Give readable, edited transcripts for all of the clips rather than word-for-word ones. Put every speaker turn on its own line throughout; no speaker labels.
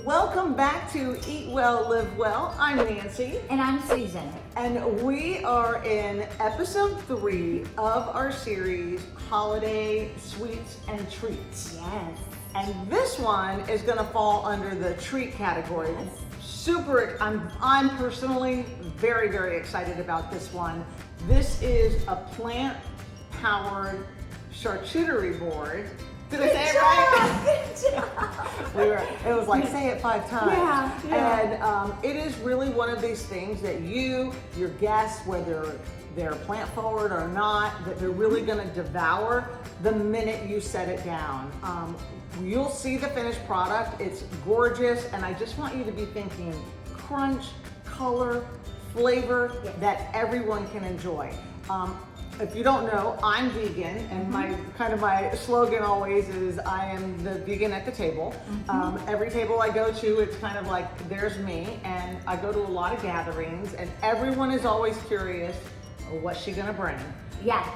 Welcome back to Eat Well, Live Well. I'm Nancy.
And I'm Susan.
And we are in episode 3 of our series, Holiday Sweets and Treats.
Yes.
And this one is gonna fall under the treat category.
Yes.
I'm personally very, very excited about this one. This is a plant-powered charcuterie board. Did I say it right?
Good job.
It was like, say it 5 times.
Yeah.
And it is really one of these things that your guests, whether they're plant forward or not, that they're really gonna devour the minute you set it down. You'll see the finished product, it's gorgeous, and I just want you to be thinking crunch, color, flavor that everyone can enjoy. If you don't know, I'm vegan, and my slogan always is I am the vegan at the table. Every table I go to, it's kind of like there's me, and I go to a lot of gatherings, and everyone is always curious, what's she gonna bring?
Yeah.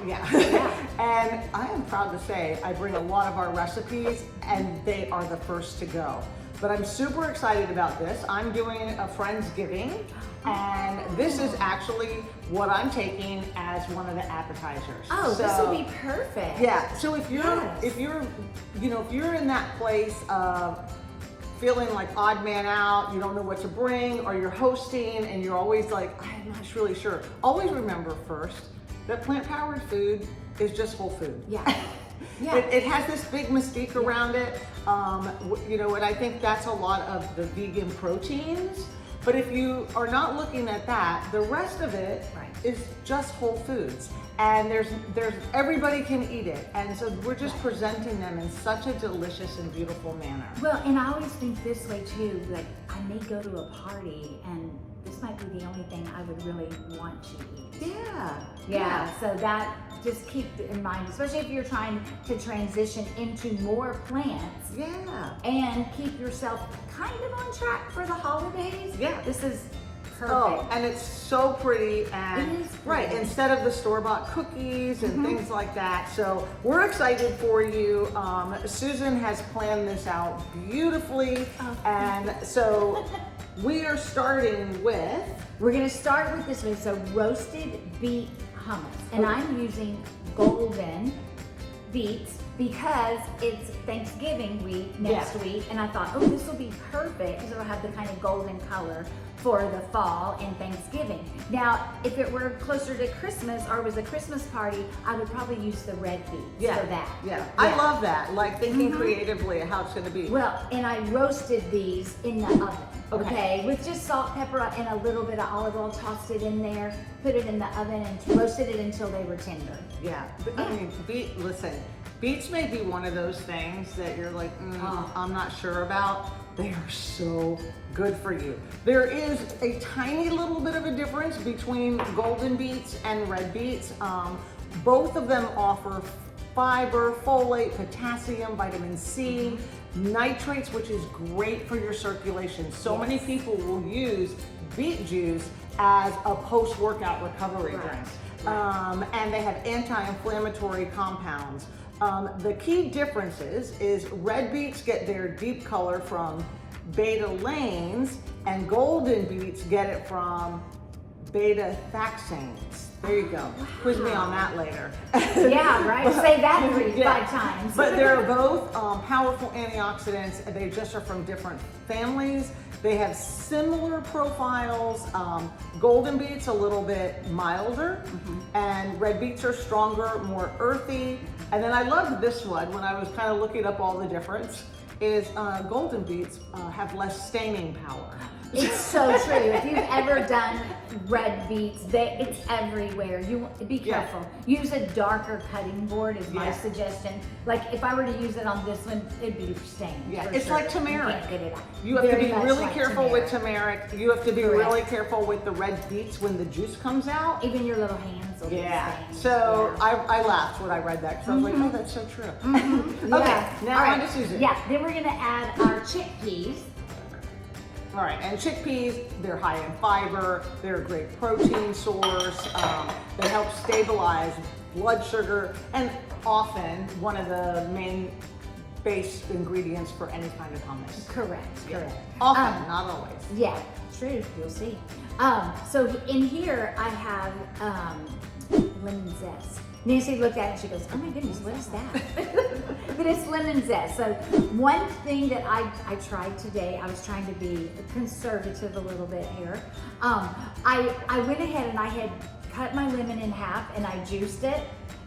And I am proud to say I bring a lot of our recipes, and they are the first to go. But I'm super excited about this. I'm doing a Friendsgiving, and this is actually what I'm taking as one of the appetizers.
Oh, so, this will be perfect.
Yeah. So if you're in that place of feeling like odd man out, you don't know what to bring, or you're hosting and you're always like, I'm not really sure. Always remember first that plant-powered food is just whole food.
Yeah. Yeah.
It has this big mystique around it, and I think that's a lot of the vegan proteins. But if you are not looking at that, the rest of it is just whole foods, and there's everybody can eat it, and so we're just presenting them in such a delicious and beautiful manner.
Well, and I always think this way too. Like, I may go to a party, and this might be the only thing I would really want to eat. Yeah. So that, just keep in mind, especially if you're trying to transition into more plants.
Yeah.
And keep yourself kind of on track for the holidays.
Yeah.
This is perfect.
Oh, and it's so pretty, and
It is pretty.
instead of the store-bought cookies and things like that. So we're excited for you. Susan has planned this out beautifully, and so we are starting with.
We're gonna start with this one. So roasted beet hummus, and I'm using golden beets because it's Thanksgiving week next week, and I thought, oh, this will be perfect because it'll have the kind of golden color for the fall and Thanksgiving. Now, if it were closer to Christmas or it was a Christmas party, I would probably use the red beets for that.
Yeah, I love that, like thinking creatively how it's gonna be.
Well, and I roasted these in the oven, okay? With just salt, pepper, and a little bit of olive oil, tossed it in there, put it in the oven, and roasted it until they were tender.
Yeah, I mean, beets may be one of those things that you're like, I'm not sure about. They are so good for you. There is a tiny little bit of a difference between golden beets and red beets. Both of them offer fiber, folate, potassium, vitamin C, nitrates, which is great for your circulation. So many people will use beet juice as a post-workout recovery drink. And they have anti-inflammatory compounds. The key differences is red beets get their deep color from beta-lanes, and golden beets get it from beta-thaxanes. There you go. Quiz me on that later.
Yeah, right. Say that 5 times.
But they're both powerful antioxidants. They just are from different families. They have similar profiles. Golden beets a little bit milder, and red beets are stronger, more earthy. And then I loved this one when I was kind of looking up all the difference. Is golden beets have less staining power.
It's so true. If you've ever done red beets, it's everywhere. You be careful. Use a darker cutting board is my suggestion. Like if I were to use it on this one, it'd be stained.
Yeah, it's like turmeric.
You can't get it out.
You have to be really careful with turmeric. You have to be really careful with the red beets when the juice comes out.
Even your little hands will be stained.
So I laughed when I read that because I was like, oh, that's so true. Okay, now on to Susan.
Yeah, then we're gonna add our chickpeas.
All right, and chickpeas, they're high in fiber, they're a great protein source, they help stabilize blood sugar, and often one of the main base ingredients for any kind of hummus.
Correct, correct.
Often, not always.
Yeah, true, you'll see. So in here I have lemon zest. Nancy looked at it and she goes, oh my goodness, what is that? But it's lemon zest. So one thing that I tried today, I was trying to be conservative a little bit here. I went ahead and I had cut my lemon in half and I juiced it.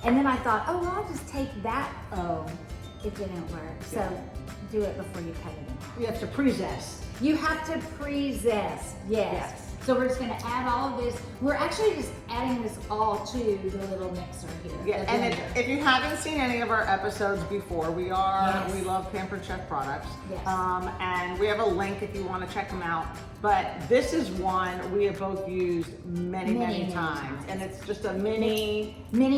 And then I thought, oh, well, I'll just take that. Oh, it didn't work. So do it before you cut it in half.
You have to pre-zest.
You have to pre-zest, yes. So we're just gonna add all of this. We're actually just adding this all to the little mixer here.
Yeah, and if you haven't seen any of our episodes before, we love Pampered Chef products.
Yes.
And we have a link if you want to check them out. But this is one we have both used many times. And it's just a mini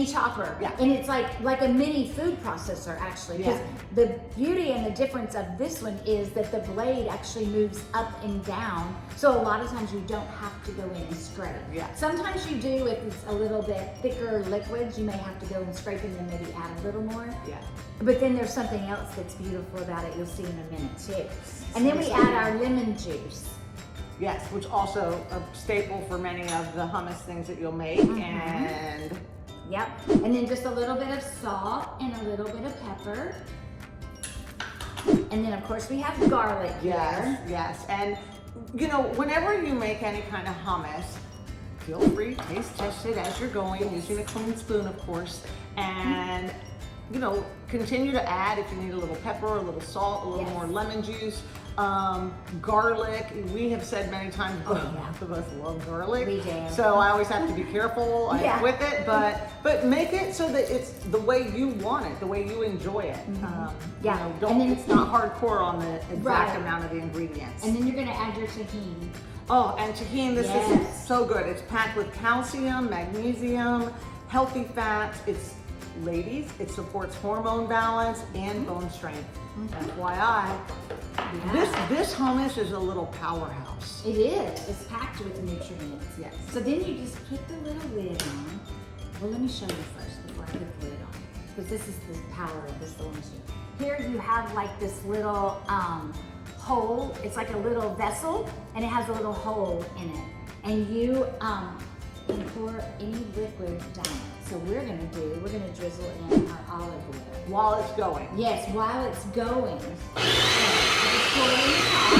chopper.
Yeah.
And it's like a mini food processor actually. Because the beauty and the difference of this one is that the blade actually moves up and down. So a lot of times you don't have to go in and scrape.
Yeah.
Sometimes you do if it's a little bit thicker liquids, you may have to go and scrape and then maybe add a little more.
Yeah.
But then there's something else that's beautiful about it, you'll see in a minute too. And then we add our lemon juice.
Yes, which also a staple for many of the hummus things that you'll make. And
yep. And then just a little bit of salt and a little bit of pepper. And then of course we have garlic here.
Yes. And you know, whenever you make any kind of hummus, feel free, taste test it as you're going, using a clean spoon, of course. And you know, continue to add if you need a little pepper, a little salt, a little more lemon juice. Garlic, we have said many times, both of us love garlic.
We do.
So I always have to be careful with it, but make it so that it's the way you want it, the way you enjoy it. You know, it's not hardcore on the exact amount of the ingredients.
And then you're gonna add your tahini.
Oh, and tahini, this is so good. It's packed with calcium, magnesium, healthy fats. Ladies, it supports hormone balance and bone strength. FYI. This hummus is a little powerhouse.
It is. It's packed with nutrients.
Yes.
So then you just put the little lid on. Well, let me show you first before I put the lid on, because this is the power of this little machine. Here you have like this little hole. It's like a little vessel, and it has a little hole in it. And you can pour any liquid down it. So we're gonna drizzle in our olive oil.
While it's going.
Yes, while it's going. So just pour it in the top.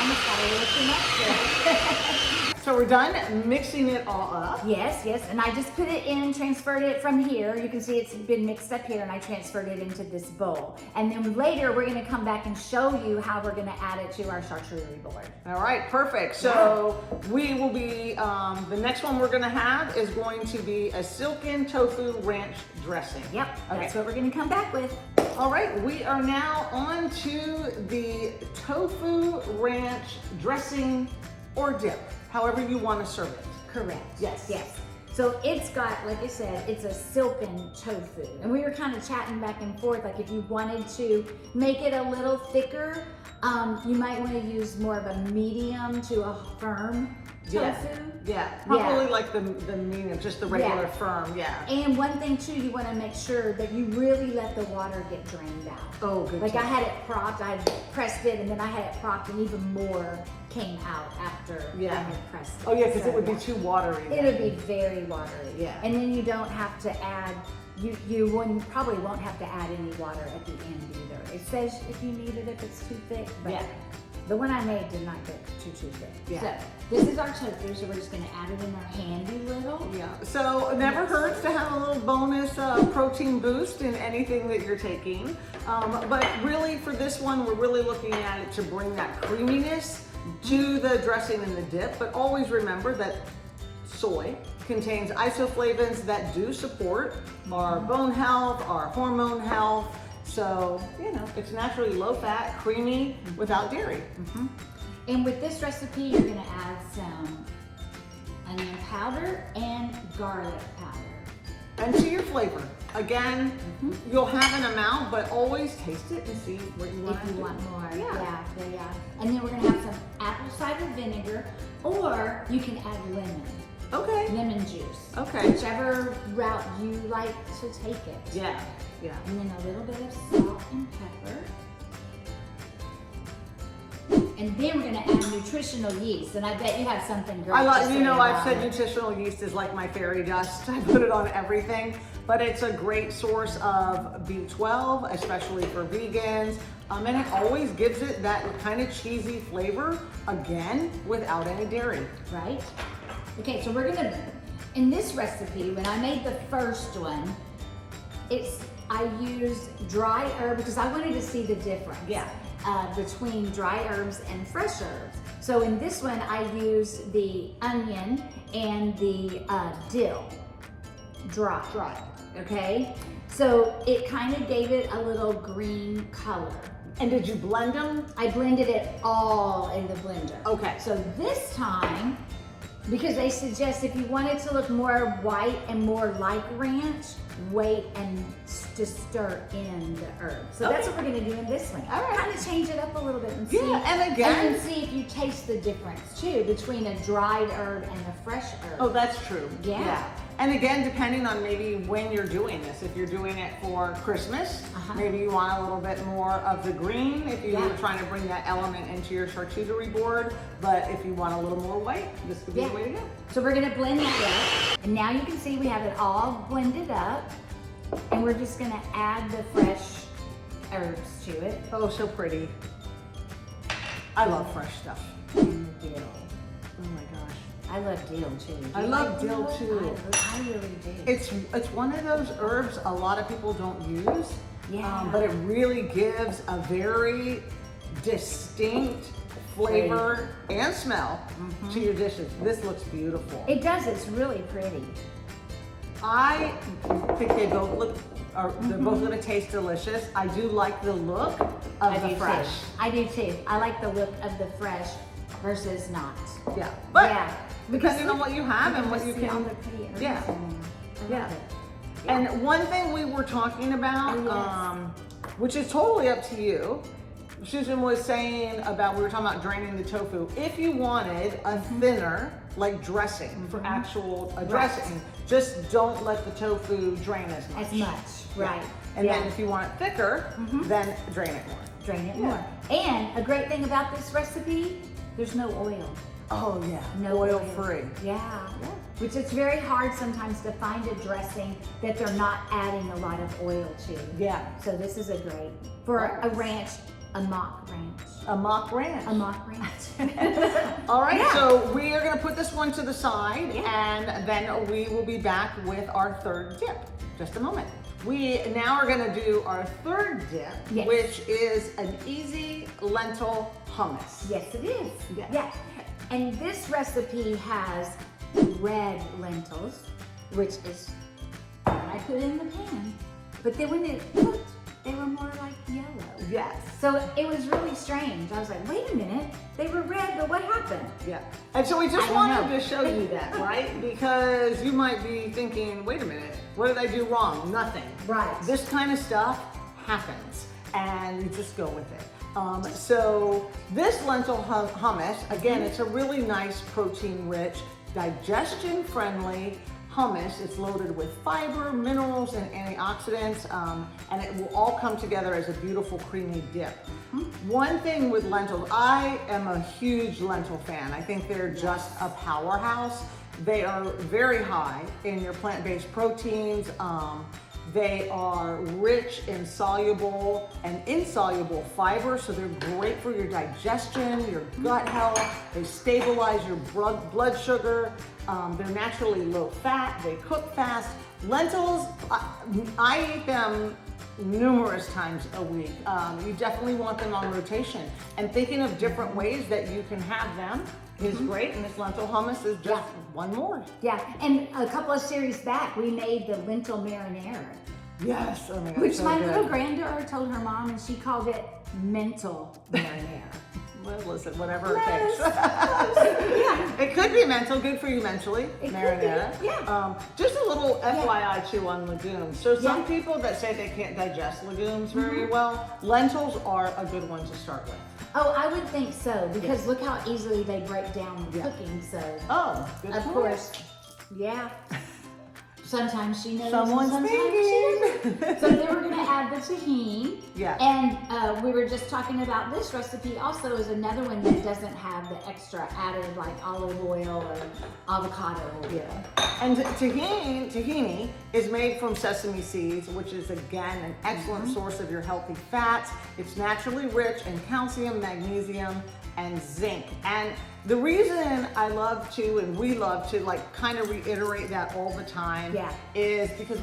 Almost got a little too much there.
So we're done mixing it all up.
Yes, and I just put it in, transferred it from here. You can see it's been mixed up here and I transferred it into this bowl. And then later we're gonna come back and show you how we're gonna add it to our charcuterie board.
All right, perfect. So we will be, the next one we're gonna have is going to be a Silken Tofu Ranch dressing.
Yep, that's what we're gonna come back with.
All right, we are now on to the Tofu Ranch dressing or dip, however you want to serve it.
Correct.
Yes.
So it's got, like I said, it's a silken tofu. And we were kind of chatting back and forth, like if you wanted to make it a little thicker, you might want to use more of a medium to a firm tofu.
Yeah, probably like the medium, just the regular firm,
And one thing too, you want to make sure that you really let the water get drained out.
Oh, good.
Like I had it propped, I had pressed it, and then I had it propped, and even more came out after I had pressed it.
Oh yeah, because it would be too watery.
It would be very watery.
Yeah.
And then you don't have to add, you probably won't have to add any water at the end either. It says if you need it, if it's too thick, but the one I made did not get too thick.
Yeah.
So this is our tofu, so we're just gonna add it in our handy little.
Yeah, so it never hurts to have a little bonus protein boost in anything that you're taking. But really for this one, we're really looking at it to bring that creaminess to the dressing and the dip, but always remember that soy contains isoflavones that do support our bone health, our hormone health. So, you know, it's naturally low fat, creamy, without dairy.
And with this recipe, you're gonna add some onion powder and garlic powder.
And to your flavor. Again, you'll have an amount, but always taste it and see what you want.
If you want more,
Yeah.
And then we're gonna have some apple cider vinegar, or you can add lemon.
Okay.
lemon juice.
Okay.
Whichever route you like to take it.
Yeah, yeah.
And then a little bit of salt and pepper. And then we're gonna add nutritional yeast, and I bet you have something great
I
to
love,
say
you know, I've
about
said
it.
nutritional yeast is like my fairy dust. I put it on everything, but it's a great source of B12, especially for vegans. And it always gives it that kind of cheesy flavor, again, without any dairy.
Right? Okay, so we're gonna, in this recipe, when I made the first one, I used dry herb because I wanted to see the difference.
Yeah.
Between dry herbs and fresh herbs. So in this one, I used the onion and the dill, dry. Okay? So it kind of gave it a little green color.
And did you blend them?
I blended it all in the blender.
Okay.
So this time, because they suggest if you want it to look more white and more like ranch, wait and just stir in the herbs. So that's what we're gonna do in this one.
All right.
Kind of change it up a little bit and see.
Yeah, and again-
and then see if you taste the difference too between a dried herb and a fresh herb.
Oh, that's true.
Yeah.
And again, depending on maybe when you're doing this, if you're doing it for Christmas, maybe you want a little bit more of the green if you're trying to bring that element into your charcuterie board. But if you want a little more white, this could be the way to go.
So we're gonna blend that up. And now you can see we have it all blended up. And we're just gonna add the fresh herbs to it.
Oh, so pretty. I love fresh stuff.
And the dill.
Oh my gosh.
I love dill too. Do
I
you
love
like
dill too.
I really do.
It's one of those herbs a lot of people don't use.
Yeah.
But it really gives a very distinct flavor and smell to your dishes. This looks beautiful.
It does, it's really pretty.
I think they both look, they're both gonna taste delicious. I do like the look of the fresh.
Too. I do too. I like the look of the fresh versus not.
Yeah, but
Yeah.
depending on what you have and what you
See all
can.
the pretty herbs
Yeah.
in there. I love it.
And one thing we were talking about, which is totally up to you, Susan was saying about, we were talking about draining the tofu. If you wanted a thinner, like dressing, for actual dressing, just don't let the tofu drain as much.
As much, right.
And then if you want it thicker, then drain it more.
Drain it more. And a great thing about this recipe, there's no oil.
Oh yeah,
No
oil free.
Yeah. Which it's very hard sometimes to find a dressing that they're not adding a lot of oil to.
Yeah.
So this is a great, for a ranch, a mock ranch.
A mock ranch.
A mock ranch.
All right,
Yeah.
so we are gonna put this one to the side and then we will be back with our third dip. Just a moment. We now are gonna do our third dip, which is an easy lentil hummus.
Yes, it is.
Yeah.
Yeah. And this recipe has red lentils, which is what I put in the pan. But then when it cooked, they were more like yellow.
Yes.
So it was really strange. I was like, wait a minute, they were red, but what happened?
Yeah. And so we
I
just
don't
wanted
know.
to show you that, right? Because you might be thinking, wait a minute, what did I do wrong? Nothing.
Right.
This kind of stuff happens and you just go with it. So this lentil hummus, again, it's a really nice protein-rich, digestion-friendly hummus. It's loaded with fiber, minerals, and antioxidants, and it will all come together as a beautiful creamy dip. One thing with lentils, I am a huge lentil fan. I think they're just a powerhouse. They are very high in your plant-based proteins. They are rich in soluble and insoluble fiber, so they're great for your digestion, your gut health. They stabilize your blood sugar. They're naturally low fat. They cook fast. Lentils, I eat them numerous times a week. You definitely want them on rotation. And thinking of different ways that you can have them is great, and this lentil hummus is just one more.
Yeah, and a couple of series back, we made the lentil marinara.
Yes, oh my God,
Which
so
my
good.
little granddaughter told her mom, and she called it mental marinara.
Well, listen, whatever it takes. It could be mental, good for you mentally.
It
marinara.
could be, yeah.
Just a little FYI too on legumes. So some
Yeah.
people that say they can't digest legumes very well, lentils are a good one to start with.
Oh, I would think so, because look how easily they break down when cooking, so.
Oh, good
Of
point.
course, Yeah. Sometimes she knows.
Someone's
sometimes
thinking.
She doesn't. So then we're gonna add the tahini.
Yeah.
And we were just talking about this recipe also is another one that doesn't have the extra added like olive oil or avocado oil.
Yeah. And tahini is made from sesame seeds, which is again an excellent source of your healthy fats. It's naturally rich in calcium, magnesium, and zinc. And the reason I love to, and we love to, like kind of reiterate that all the time, is because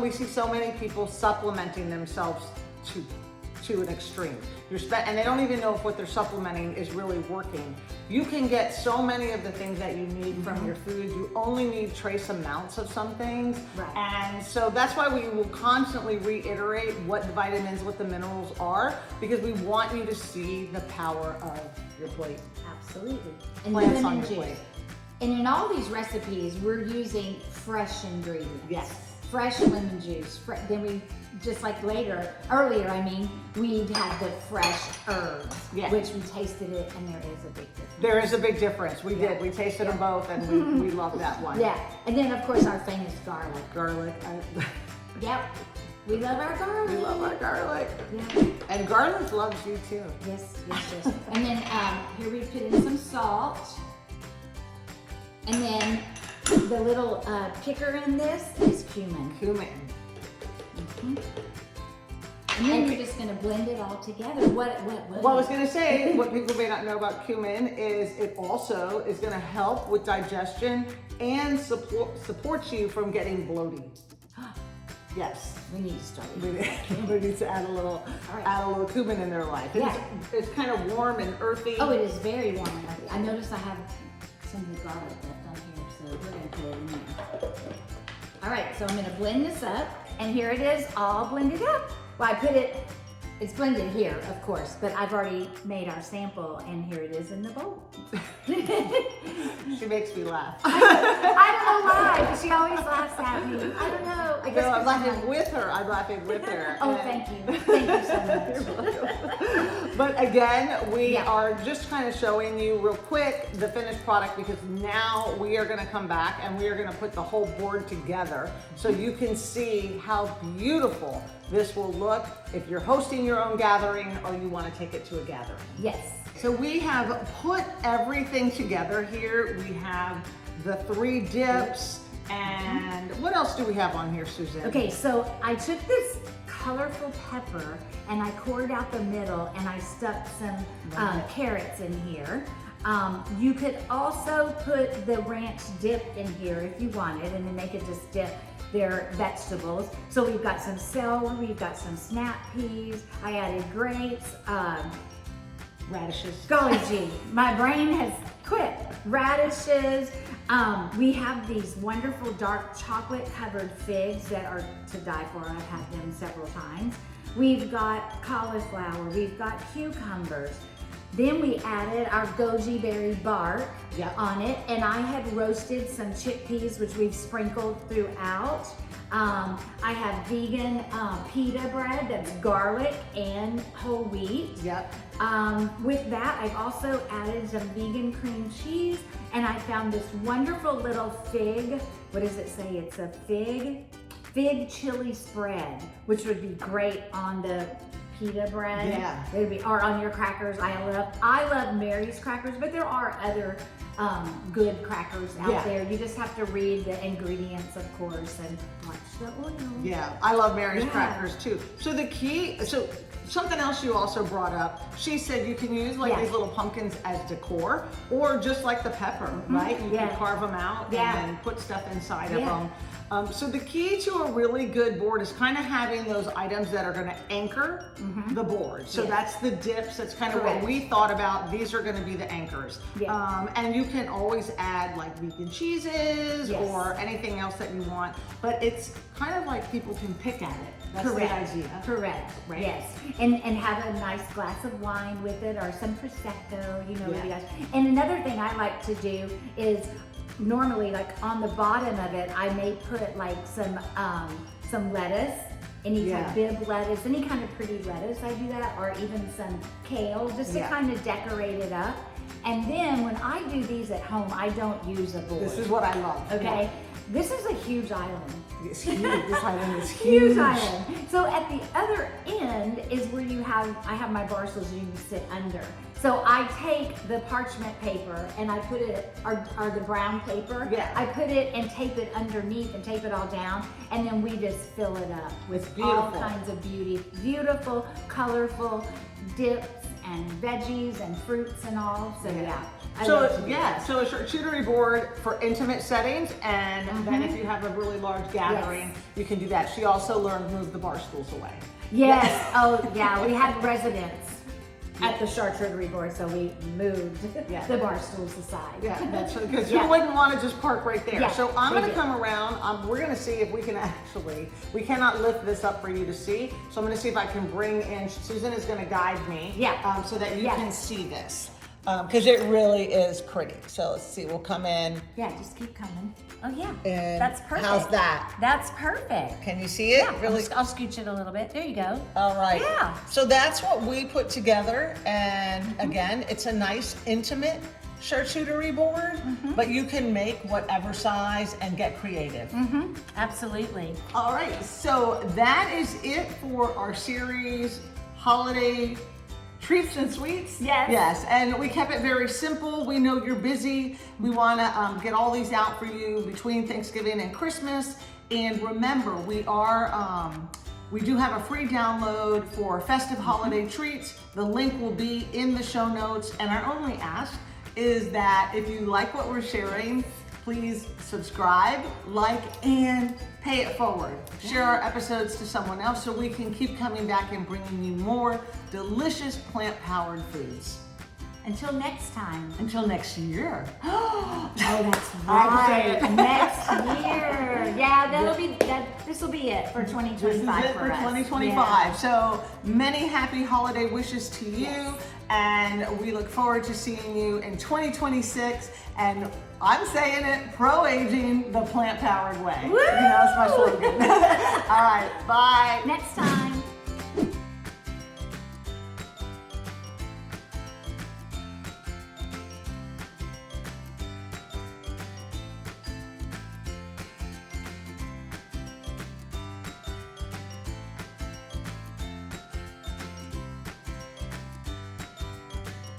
we see so many people supplementing themselves to an extreme. And they don't even know if what they're supplementing is really working. You can get so many of the things that you need from your food. You only need trace amounts of some things.
Right.
And so that's why we will constantly reiterate what the vitamins, what the minerals are, because we want you to see the power of your plate.
Absolutely. And
Plants
lemon
on your
juice.
plate.
And in all these recipes, we're using fresh ingredients.
Yes.
Fresh lemon juice. Then we, just like earlier, we had the fresh herbs, which we tasted it, and there is a big difference.
There is a big difference. We did. We tasted them both, and we love that one.
Yeah. And then, of course, our famous garlic.
Garlic.
Yep. We love our garlic.
We love our garlic.
Yeah.
And garlic loves you too.
Yes. And then here we put in some salt. And then the little kicker in this is cumin.
Cumin.
And then you're just gonna blend it all together. What?
Well, I was gonna say, what people may not know about cumin is it also is gonna help with digestion and supports you from getting bloating. Yes.
We need to start.
We need to add a little cumin in their life. It's kind of warm and earthy.
Oh, it is very warm and earthy. I noticed I have some of the garlic left on here, so we're gonna put it in there. All right, so I'm gonna blend this up, and here it is, all blended up. Well, it's blended here, of course, but I've already made our sample, and here it is in the bowl.
She makes me laugh.
I don't know why, but she always laughs at me. I don't know. I guess
I'm laughing with her. I'm laughing with her.
Oh, thank you. Thank you so much.
But again, we are just kind of showing you real quick the finished product, because now we are going to come back and we are going to put the whole board together so you can see how beautiful this will look if you're hosting your own gathering or you want to take it to a gathering.
Yes.
So we have put everything together here. We have the 3 dips, and what else do we have on here, Suzanne?
Okay, so I took this colorful pepper and I cored out the middle and I stuck some carrots in here. You could also put the ranch dip in here if you wanted, and then they could just dip their vegetables. So we've got some celery, we've got some snap peas, I added grapes,
radishes.
golly gee, my brain has quit. Radishes. We have these wonderful dark chocolate covered figs that are to die for. I've had them several times. We've got cauliflower, we've got cucumbers. Then we added our goji berry bark on it, and I had roasted some chickpeas, which we've sprinkled throughout. I have vegan pita bread that's garlic and whole wheat.
Yep.
With that, I've also added some vegan cream cheese, and I found this wonderful little fig. What does it say? It's a fig chili spread, which would be great on the pita bread.
Yeah.
It would be, or on your crackers. I love Mary's crackers, but there are other good crackers out there. You just have to read the ingredients, of course, and watch the oil.
Yeah, I love Mary's crackers too. So something else you also brought up, she said you can use like these little pumpkins as decor, or just like the pepper, right? You can carve them out and put stuff inside of them. So the key to a really good board is kind of having those items that are going to anchor the board. So that's the dips. That's kind of what we thought about. These are going to be the anchors. And you can always add like vegan cheeses or anything else that you want. But it's kind of like people can pick at it. That's the idea.
Correct. Right. Yes. And have a nice glass of wine with it, or some prosecco. You know what you guys. And another thing I like to do is, normally, like on the bottom of it, I may put like some lettuce, any kind of bib lettuce, any kind of pretty lettuce. I do that, or even some kale, just to kind of decorate it up. And then when I do these at home, I don't use a board.
This is what I love.
Okay, This is a huge island.
It's huge. This island is huge.
Huge island. So at the other end is where I have my bar stools you can sit under. So I take the parchment paper and I put it, or the brown paper.
Yeah.
I put it and tape it underneath and tape it all down, and then we just fill it up with all kinds of beautiful, colorful dips and veggies and fruits and all. So yeah.
So a charcuterie board for intimate settings, and then if you have a really large gathering, you can do that. She also learned to move the bar stools away.
Yes. Oh yeah, we had residents at the charcuterie board, so we moved the bar stools aside.
Yeah, that's because you wouldn't want to just park right there.
Yeah,
so I'm going to come around. We're going to see if we can we cannot lift this up for you to see. So I'm going to see if I can bring in, Susan is going to guide me so that you can see this. Because it really is pretty. So let's see, we'll come in.
Yeah, just keep coming. Oh yeah,
And
that's perfect.
how's that?
That's perfect.
Can you see it?
Yeah,
Really?
I'll scooch it a little bit. There you go.
All right.
Yeah.
So that's what we put together. And again, it's a nice intimate charcuterie board, but you can make whatever size and get creative.
Absolutely.
All right, so that is it for our series, Holiday Treats and Sweets.
Yes.
Yes, and we kept it very simple. We know you're busy. We want to get all these out for you between Thanksgiving and Christmas. And remember, we do have a free download for festive holiday treats. The link will be in the show notes. And our only ask is that if you like what we're sharing, please subscribe, like, and pay it forward. Share our episodes to someone else so we can keep coming back and bringing you more delicious plant-powered foods.
Until next time.
Until next year.
Oh, that's
I can say
right.
it.
Next year. Yeah, this will be it for 2025
This is it for
us.
2025.
Yeah.
So many happy holiday wishes to you, and we look forward to seeing you in 2026. And I'm saying it, pro-aging the plant-powered way.
Woo!
That's my slogan. All right, bye.
Next time.